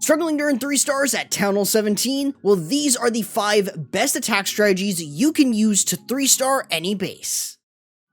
Struggling to earn 3 stars at Town Hall 17? Well, these are the 5 best attack strategies you can use to 3-star any base.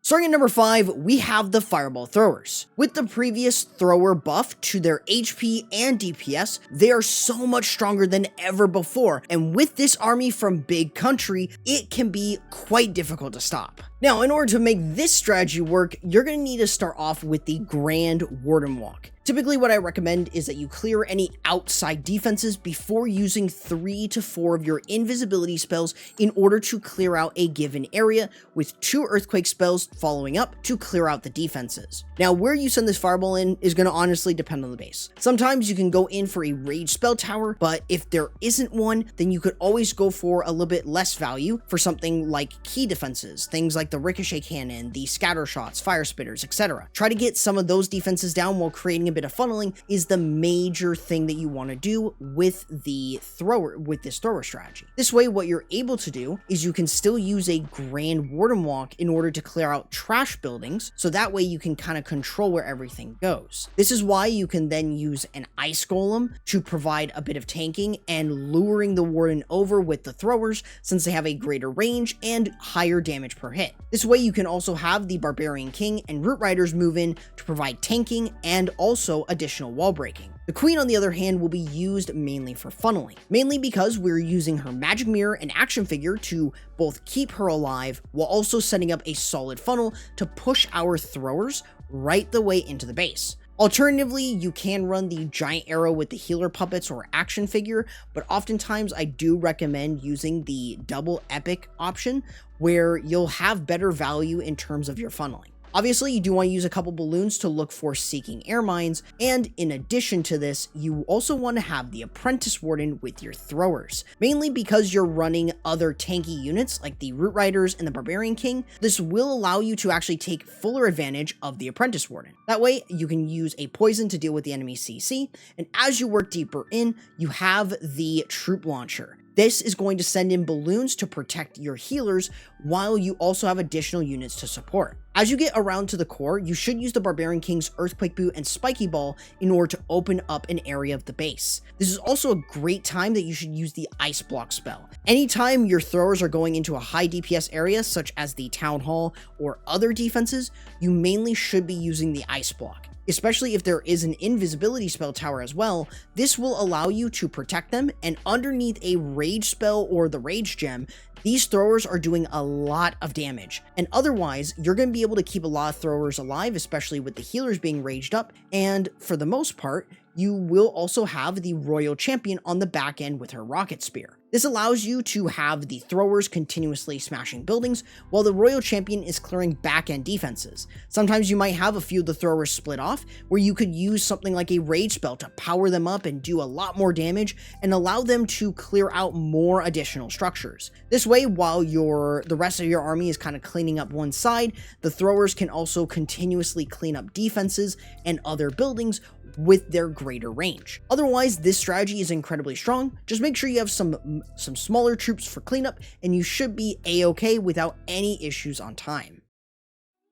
Starting at number 5, we have the Fireball Throwers. With the previous thrower buff to their HP and DPS, they are so much stronger than ever before, and with this army from Big Country, it can be quite difficult to stop. Now, in order to make this strategy work, you're going to need to start off with the Grand Warden Walk. Typically, what I recommend is that you clear any outside defenses before using 3 to 4 of your invisibility spells in order to clear out a given area, with 2 earthquake spells following up to clear out the defenses. Now, where you send this fireball in is going to honestly depend on the base. Sometimes you can go in for a rage spell tower, but if there isn't one, then you could always go for a little bit less value for something like key defenses, things like the ricochet cannon, the scatter shots, fire spitters, etc. Try to get some of those defenses down while creating a bit of funneling is the major thing that you want to do with this thrower strategy. This way, what you're able to do is you can still use a Grand Warden Walk in order to clear out trash buildings, so that way you can kind of control where everything goes. This is why you can then use an Ice Golem to provide a bit of tanking and luring the Warden over with the throwers, since they have a greater range and higher damage per hit. This way you can also have the Barbarian King and Root Riders move in to provide tanking and also additional wall breaking. The Queen, on the other hand, will be used mainly for funneling, mainly because we're using her magic mirror and action figure to both keep her alive while also setting up a solid funnel to push our throwers right the way into the base. Alternatively, you can run the giant arrow with the healer puppets or action figure, but oftentimes I do recommend using the double epic option, where you'll have better value in terms of your funneling. Obviously, you do want to use a couple balloons to look for seeking air mines, and in addition to this, you also want to have the Apprentice Warden with your throwers, mainly because you're running other tanky units like the Root Riders and the Barbarian King. This will allow you to actually take fuller advantage of the Apprentice Warden. That way, you can use a poison to deal with the enemy CC, and as you work deeper in, you have the Troop Launcher. This is going to send in balloons to protect your healers, while you also have additional units to support. As you get around to the core, you should use the Barbarian King's Earthquake Boot and Spiky Ball in order to open up an area of the base. This is also a great time that you should use the Ice Block spell. Anytime your throwers are going into a high DPS area, such as the Town Hall or other defenses, you mainly should be using the Ice Block. Especially if there is an invisibility spell tower as well, this will allow you to protect them, and underneath a rage spell or the rage gem, these throwers are doing a lot of damage, and otherwise you're going to be able to keep a lot of throwers alive, especially with the healers being raged up, and for the most part, you will also have the Royal Champion on the back end with her Rocket Spear. This allows you to have the throwers continuously smashing buildings while the Royal Champion is clearing back-end defenses. Sometimes you might have a few of the throwers split off, where you could use something like a rage spell to power them up and do a lot more damage and allow them to clear out more additional structures. This way, while the rest of your army is kind of cleaning up one side, the throwers can also continuously clean up defenses and other buildings with their greater range. Otherwise, this strategy is incredibly strong. Just make sure you have some smaller troops for cleanup, and you should be a-okay without any issues on time.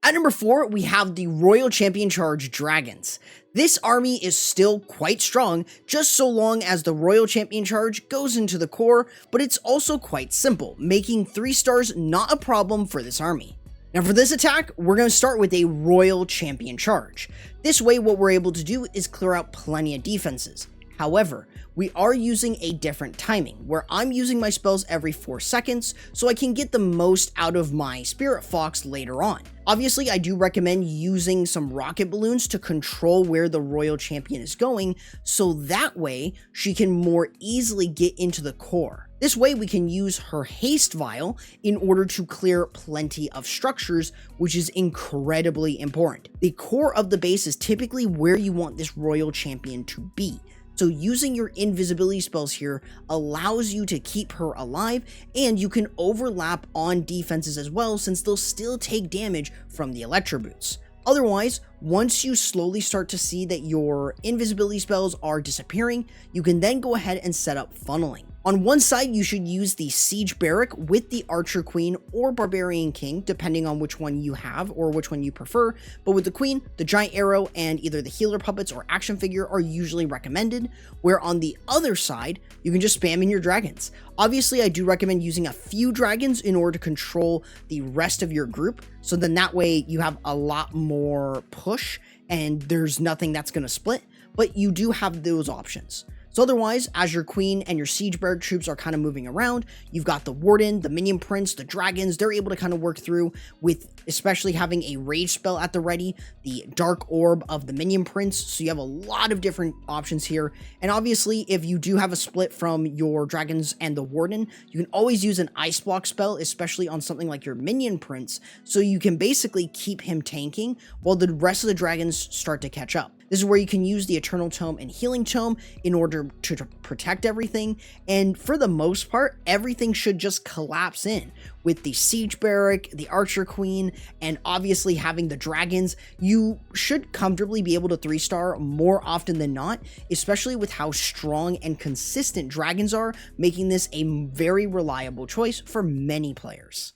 At number 4, we have the Royal Champion Charge Dragons. This army is still quite strong, just so long as the Royal Champion Charge goes into the core, but it's also quite simple, making 3 stars not a problem for this army. Now for this attack, we're going to start with a Royal Champion Charge. This way, what we're able to do is clear out plenty of defenses. However, we are using a different timing, where I'm using my spells every 4 seconds, so I can get the most out of my Spirit Fox later on. Obviously, I do recommend using some rocket balloons to control where the Royal Champion is going, so that way she can more easily get into the core. This way we can use her haste vial in order to clear plenty of structures, which is incredibly important. The core of the base is typically where you want this Royal Champion to be. So using your invisibility spells here allows you to keep her alive, and you can overlap on defenses as well, since they'll still take damage from the Electro Boots. Otherwise, Once you slowly start to see that your invisibility spells are disappearing, you can then go ahead and set up funneling. On one side, you should use the Siege Barrack with the Archer Queen or Barbarian King, depending on which one you have or which one you prefer. But with the Queen, the Giant Arrow and either the Healer Puppets or Action Figure are usually recommended, where on the other side, you can just spam in your dragons. Obviously, I do recommend using a few dragons in order to control the rest of your group, so then that way you have a lot more push and there's nothing that's going to split, but you do have those options. So otherwise, as your Queen and your Siege Barrack troops are kind of moving around, you've got the Warden, the Minion Prince, the Dragons, they're able to kind of work through with especially having a Rage spell at the ready, the Dark Orb of the Minion Prince, so you have a lot of different options here. And obviously, if you do have a split from your Dragons and the Warden, you can always use an Ice Block spell, especially on something like your Minion Prince, so you can basically keep him tanking while the rest of the Dragons start to catch up. This is where you can use the Eternal Tome and Healing Tome in order to protect everything, and for the most part, everything should just collapse in. With the Siege Barrack, the Archer Queen, and obviously having the Dragons, you should comfortably be able to 3-star more often than not, especially with how strong and consistent Dragons are, making this a very reliable choice for many players.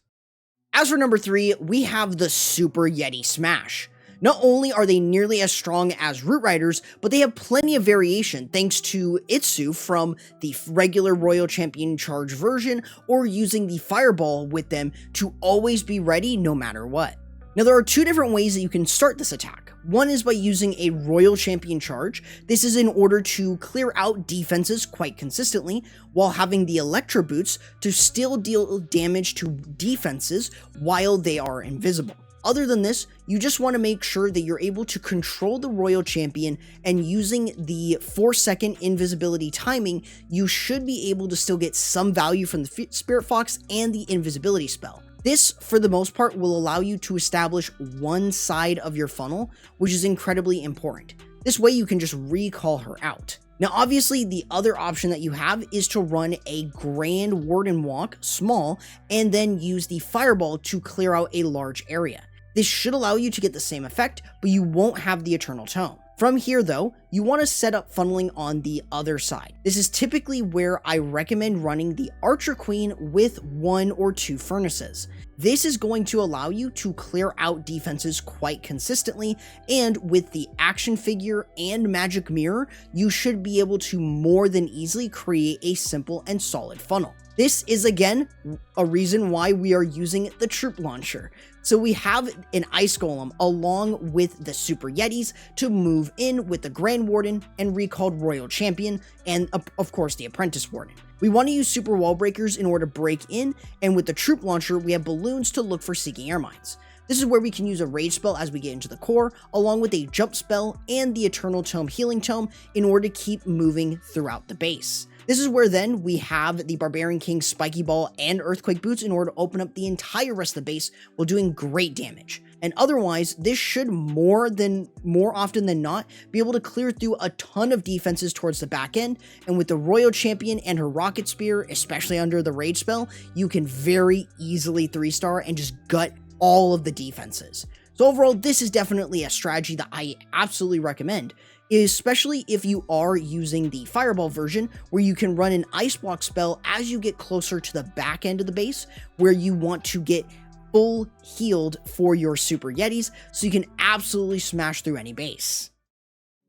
As for number 3, we have the Super Yeti Smash. Not only are they nearly as strong as Root Riders, but they have plenty of variation thanks to Itsu from the regular Royal Champion Charge version or using the Fireball with them to always be ready no matter what. Now there are two different ways that you can start this attack. One is by using a Royal Champion Charge. This is in order to clear out defenses quite consistently while having the Electro Boots to still deal damage to defenses while they are invisible. Other than this, you just want to make sure that you're able to control the Royal Champion, and using the 4-second invisibility timing, you should be able to still get some value from the Spirit Fox and the invisibility spell. This, for the most part, will allow you to establish one side of your funnel, which is incredibly important. This way you can just recall her out. Now, obviously, the other option that you have is to run a Grand Warden Walk, small, and then use the Fireball to clear out a large area. This should allow you to get the same effect, but you won't have the Eternal Tome. From here, though, you want to set up funneling on the other side. This is typically where I recommend running the Archer Queen with 1 or 2 furnaces. This is going to allow you to clear out defenses quite consistently, and with the Action Figure and Magic Mirror, you should be able to more than easily create a simple and solid funnel. This is, again, a reason why we are using the Troop Launcher. So we have an Ice Golem along with the Super Yetis to move in with the Grand Warden and recalled Royal Champion, and of course the Apprentice Warden. We want to use Super Wall Breakers in order to break in, and with the Troop Launcher we have Balloons to look for Seeking Air Mines. This is where we can use a Rage spell as we get into the core, along with a Jump spell and the Eternal Tome Healing Tome in order to keep moving throughout the base. This is where then we have the Barbarian King Spiky Ball and Earthquake Boots in order to open up the entire rest of the base while doing great damage. And otherwise, this should more often than not be able to clear through a ton of defenses towards the back end, and with the Royal Champion and her Rocket Spear, especially under the Rage spell, you can very easily 3-star and just gut all of the defenses. So overall, this is definitely a strategy that I absolutely recommend, especially if you are using the Fireball version, where you can run an Ice Block spell as you get closer to the back end of the base, where you want to get full healed for your Super Yetis, so you can absolutely smash through any base.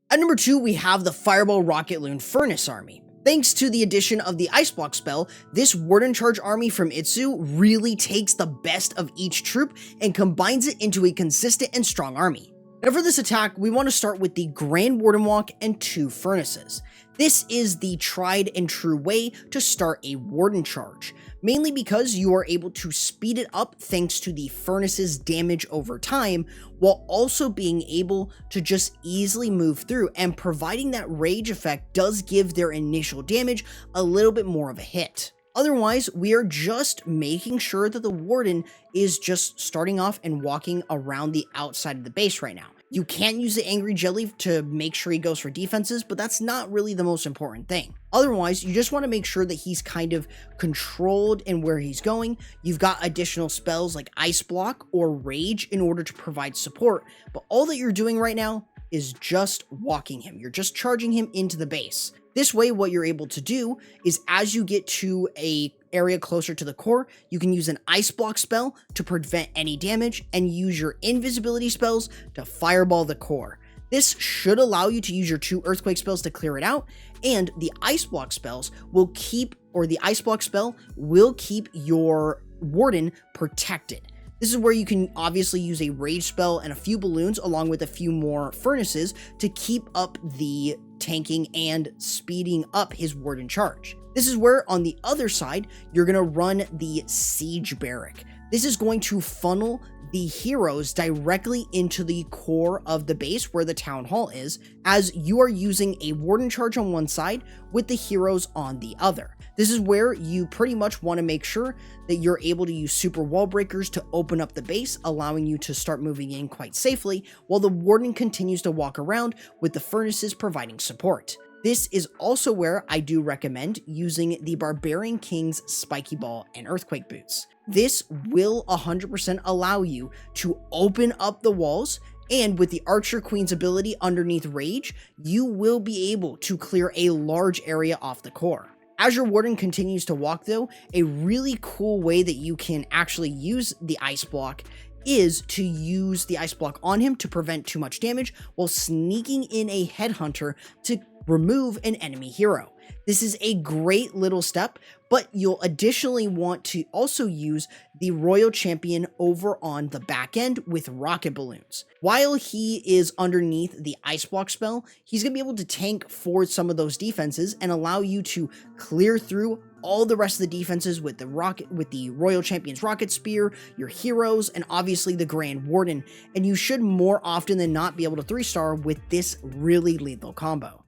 At number 2, we have the Fireball Rocket Loon Furnace Army. Thanks to the addition of the Ice Block spell, this Warden Charge army from Itsu really takes the best of each troop and combines it into a consistent and strong army. Now for this attack, we want to start with the Grand Warden Walk and 2 Furnaces. This is the tried and true way to start a Warden Charge, mainly because you are able to speed it up thanks to the Furnace's damage over time, while also being able to just easily move through, and providing that Rage effect does give their initial damage a little bit more of a hit. Otherwise, we are just making sure that the Warden is just starting off and walking around the outside of the base right now. You can use the Angry Jelly to make sure he goes for defenses, but that's not really the most important thing. Otherwise, you just want to make sure that he's kind of controlled in where he's going. You've got additional spells like Ice Block or Rage in order to provide support, but all that you're doing right now is just walking him. You're just charging him into the base. This way, what you're able to do is as you get to a area closer to the core, you can use an Ice Block spell to prevent any damage and use your invisibility spells to fireball the core. This should allow you to use your 2 Earthquake spells to clear it out, and the Ice Block spells will keep, or the Ice Block spell will keep your Warden protected. This is where you can obviously use a Rage spell and a few balloons along with a few more furnaces to keep up the tanking and speeding up his Warden charge. This is where on the other side, you're going to run the Siege Barrack. This is going to funnel the heroes directly into the core of the base where the town hall is, as you are using a Warden charge on one side with the heroes on the other. This is where you pretty much want to make sure that you're able to use super wall breakers to open up the base, allowing you to start moving in quite safely, while the Warden continues to walk around with the furnaces providing support. This is also where I do recommend using the Barbarian King's Spiky Ball and Earthquake Boots. This will 100% allow you to open up the walls, and with the Archer Queen's ability underneath Rage, you will be able to clear a large area off the core. As your Warden continues to walk though, a really cool way that you can actually use the Ice Block is to use the Ice Block on him to prevent too much damage while sneaking in a Headhunter to remove an enemy hero. This is a great little step, but you'll additionally want to also use the Royal Champion over on the back end with rocket balloons. While he is underneath the Ice Block spell, he's going to be able to tank for some of those defenses and allow you to clear through all the rest of the defenses with the Royal Champion's Rocket Spear, your heroes, and obviously the Grand Warden, and you should more often than not be able to 3-star with this really lethal combo.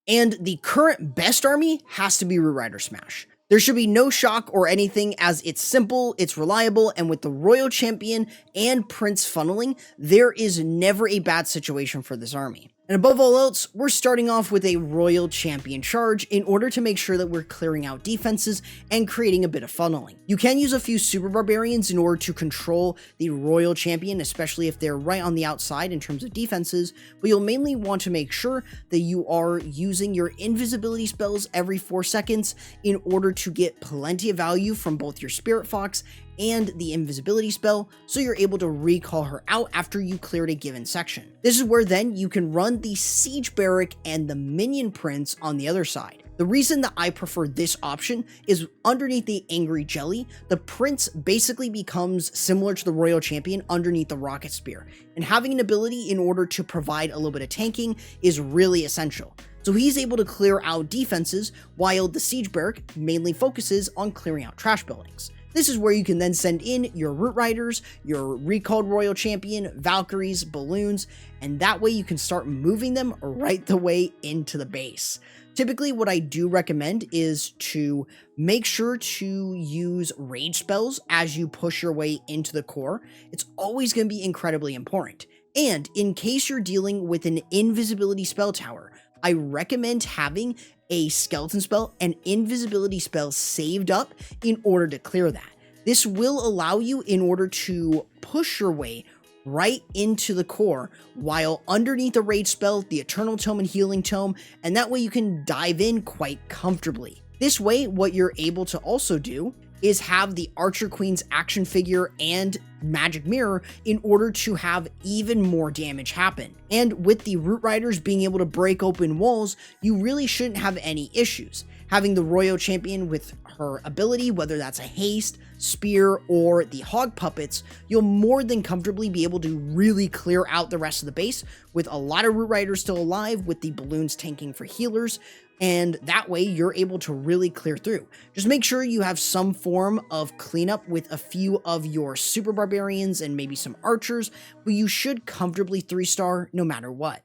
And the current best army has to be Root Rider Smash. There should be no shock or anything, as it's simple, it's reliable, and with the Royal Champion and Prince funneling, there is never a bad situation for this army. And above all else, we're starting off with a Royal Champion charge in order to make sure that we're clearing out defenses and creating a bit of funneling. You can use a few Super Barbarians in order to control the Royal Champion, especially if they're right on the outside in terms of defenses, but you'll mainly want to make sure that you are using your invisibility spells every 4 seconds in order to get plenty of value from both your Spirit Fox and the invisibility spell, so you're able to recall her out after you cleared a given section. This is where then you can run the Siege Barrack and the Minion Prince on the other side. The reason that I prefer this option is underneath the Angry Jelly, the Prince basically becomes similar to the Royal Champion underneath the Rocket Spear, and having an ability in order to provide a little bit of tanking is really essential. So he's able to clear out defenses, while the Siege Barrack mainly focuses on clearing out trash buildings. This is where you can then send in your Root Riders, your recalled Royal Champion, Valkyries, Balloons, and that way you can start moving them right the way into the base. Typically, what I do recommend is to make sure to use rage spells as you push your way into the core. It's always going to be incredibly important. And in case you're dealing with an invisibility spell tower, I recommend having a skeleton spell and invisibility spell saved up in order to clear that. This will allow you in order to push your way right into the core while underneath the rage spell, the Eternal Tome and Healing Tome, and that way you can dive in quite comfortably. This way, what you're able to also do is have the Archer Queen's action figure and magic mirror in order to have even more damage happen. And with the Root Riders being able to break open walls, you really shouldn't have any issues. Having the Royal Champion with her ability, whether that's a haste, spear, or the hog puppets, you'll more than comfortably be able to really clear out the rest of the base with a lot of Root Riders still alive, with the balloons tanking for healers, and that way you're able to really clear through. Just make sure you have some form of cleanup with a few of your Super Barbarians and maybe some archers, but you should comfortably 3-star no matter what.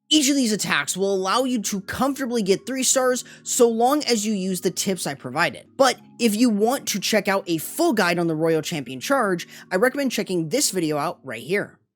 Each of these attacks will allow you to comfortably get 3 stars so long as you use the tips I provided. But if you want to check out a full guide on the Royal Champion charge, I recommend checking this video out right here.